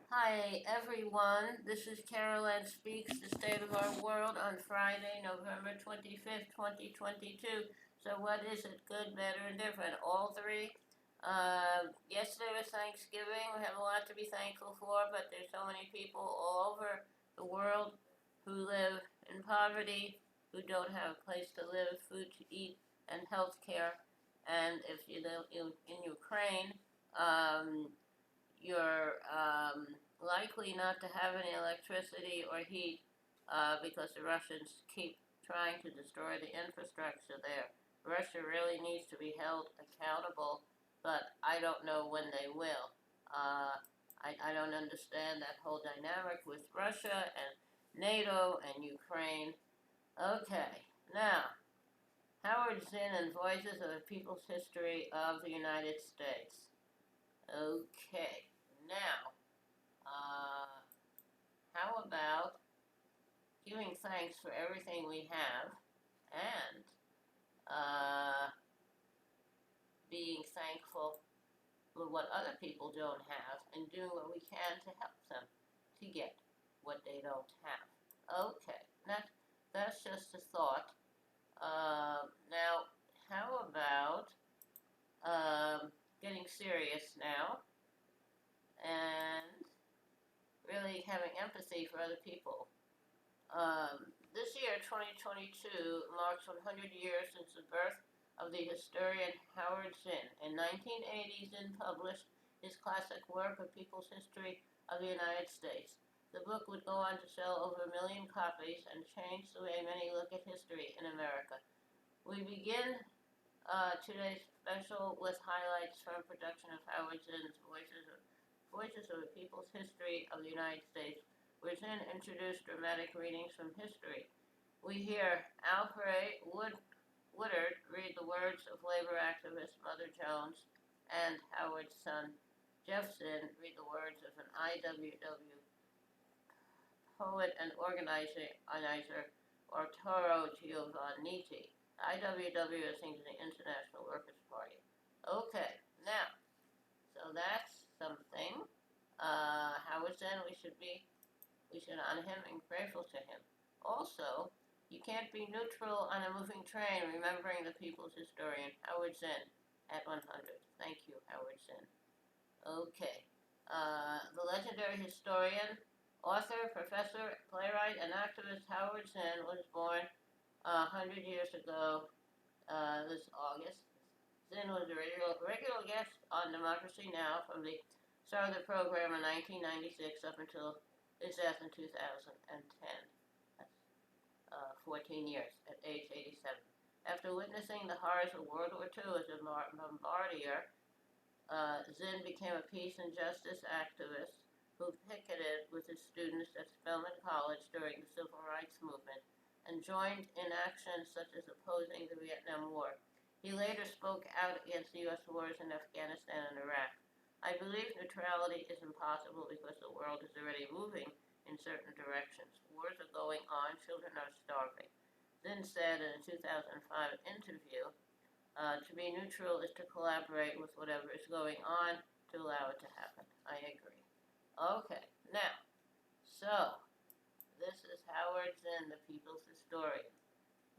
Hi everyone, this is Carolyn Speaks, the State of Our World on Friday, November 25th, 2022. So what is it, good, better, and different? All three. Yesterday was Thanksgiving, we have a lot to be thankful for, but there's so many people all over the world who live in poverty, who don't have a place to live, food to eat, and health care. And if you live in Ukraine, you're likely not to have any electricity or heat because the Russians keep trying to destroy the infrastructure there. Russia really needs to be held accountable, but I don't know when they will. I don't understand that whole dynamic with Russia and NATO and Ukraine. Okay, now, Howard Zinn and Voices of the People's History of the United States. Okay, now, uh, how about giving thanks for everything we have and uh, being thankful for what other people don't have and doing what we can to help them to get what they don't have? Okay, that's just a thought. Now, how about getting serious now and really having empathy for other people? This year, 2022, marks 100 years since the birth of the historian Howard Zinn. In 1980, Zinn published his classic work, A People's History of the United States. The book would go on to sell over 1 million copies and change the way many look at history in America. We begin today's special with highlights from a production of Howard Zinn's Voices of the People's History of the United States, which then introduced dramatic readings from history. We hear Alfred Woodard read the words of labor activist Mother Jones, and Howard's son Jeff Zinn read the words of an IWW poet and organizer Arturo Giovannitti. IWW is the International Workers' Party. Okay, now, so that's something. Howard Zinn, we should honor him and grateful to him. Also, you can't be neutral on a moving train, remembering the people's historian, Howard Zinn, at 100. Thank you, Howard Zinn. Okay. The legendary historian, author, professor, playwright, and activist Howard Zinn was born 100 years ago this August. Zinn was a regular guest on Democracy Now! From the start of the program in 1996 up until his death in 2010. That's 14 years at age 87. After witnessing the horrors of World War II as a bombardier, Zinn became a peace and justice activist who picketed with his students at Spelman College during the Civil Rights Movement and joined in actions such as opposing the Vietnam War. He later spoke out against the U.S. wars in Afghanistan and Iraq. I believe neutrality is impossible because the world is already moving in certain directions. Wars are going on, children are starving. Zinn said in a 2005 interview, to be neutral is to collaborate with whatever is going on to allow it to happen. I agree. Okay, now, so this is Howard Zinn, the people's historian.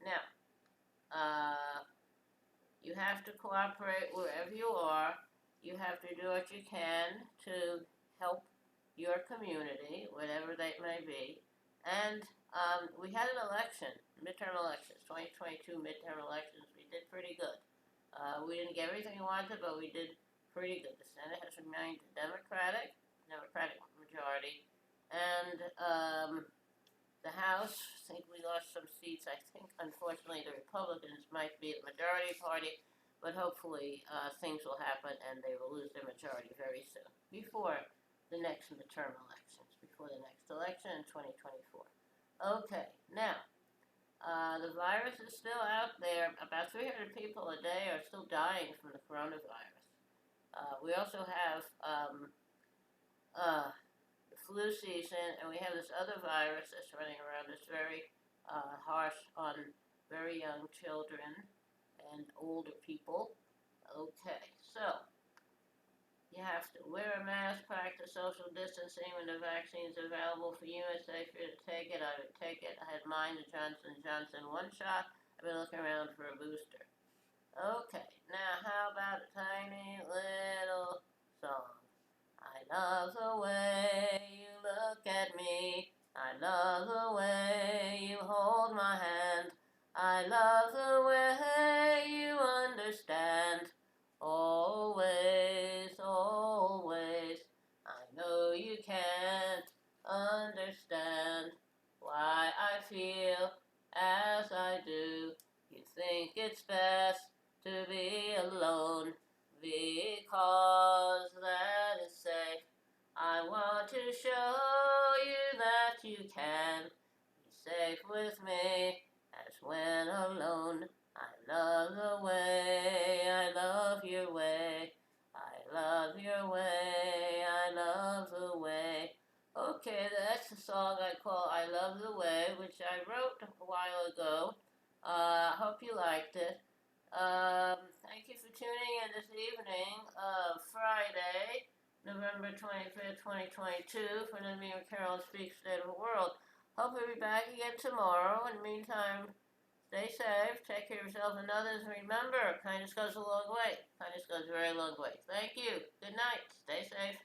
Now, you have to cooperate wherever you are. You have to do what you can to help your community, whatever that may be. And we had an election, midterm elections, 2022 midterm elections. We did pretty good. We didn't get everything we wanted, but we did pretty good. The Senate has remained Democratic majority, and the House, I think we lost some seats. I think, unfortunately, the Republicans might be the majority party, but hopefully things will happen and they will lose their majority very soon, before the next midterm elections, before the next election in 2024. Okay, now, the virus is still out there. About 300 people a day are still dying from the coronavirus. We also have flu season, and we have this other virus that's running around that's very harsh on very young children and older people. Okay, so You have to wear a mask, practice social distancing when the vaccine's available for you. It's safe for you to take it. I would take it. I had mine, the Johnson & Johnson one shot. I've been looking around for a booster. Okay, now how about a tiny little song? I love the way you look at me. I love the way you hold my hand. I love the way you understand. Always, always. I know you can't understand why I feel as I do. You think it's best to be alone because that is safe. I want to show you that you can be safe with me as when alone. I love the way, I love your way. I love your way, I love the way. Okay, that's the song I call I Love the Way, which I wrote a while ago. Hope you liked it. Thank you for tuning in this evening of Friday, November 25th, 2022, for the Me and Carol Speak State of the World. Hope you'll be back again tomorrow. In the meantime, stay safe, take care of yourself and others, and remember, kindness goes a long way. Kindness goes a very long way. Thank you. Good night. Stay safe.